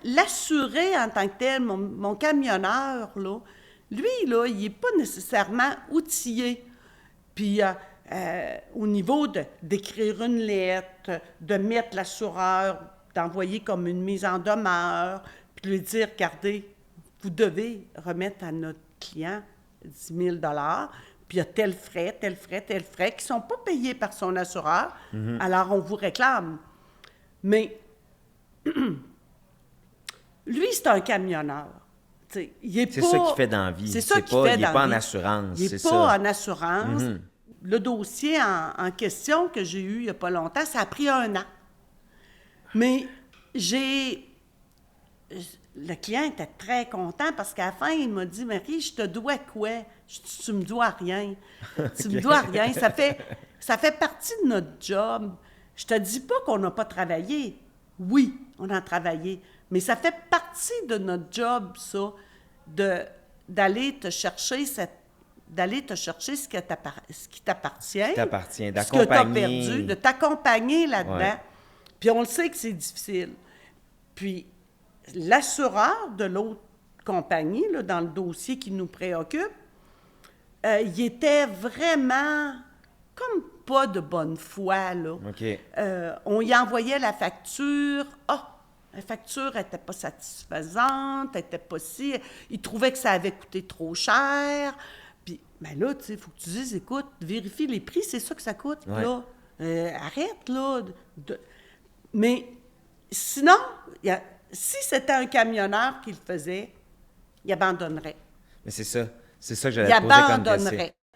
l'assuré en tant que tel, mon camionneur, là, lui, là, il n'est pas nécessairement outillé. Puis, au niveau d'écrire une lettre, de mettre l'assureur, d'envoyer comme une mise en demeure, puis de lui dire, regardez, vous devez remettre à notre client 10 000 puis il y a tel frais, tel frais, tel frais, qui ne sont pas payés par son assureur, alors on vous réclame. Mais lui, c'est un camionneur. C'est ça qu'il fait dans la vie. C'est ça qu'il fait dans la vie. Il n'est pas en assurance, Il c'est n'est ça. pas en assurance. Le dossier en question que j'ai eu il n'y a pas longtemps, ça a pris 1 an. Mais le client était très content parce qu'à la fin, il m'a dit « Marie, je te dois quoi? » Je dis « Tu me dois rien. Tu me dois rien. Ça fait partie de notre job. Je te dis pas qu'on n'a pas travaillé. Oui, on a travaillé. Mais ça fait partie de notre job, ça, d'aller te chercher ce qui t'appartient. D'accompagner. Ce que tu as perdu, de t'accompagner là-dedans. Ouais. Puis on le sait que c'est difficile. Puis l'assureur de l'autre compagnie, là, dans le dossier qui nous préoccupe, il était vraiment comme pas de bonne foi, là. OK. On y envoyait la facture. La facture n'était pas satisfaisante, n'était pas si... Il trouvait que ça avait coûté trop cher. Puis, ben là, tu sais, il faut que tu dises, écoute, vérifie les prix, c'est ça que ça coûte, là. Arrête, là. Mais sinon, si c'était un camionneur qui le faisait, il abandonnerait. Mais c'est ça que j'allais te poser comme question. Il abandonnerait.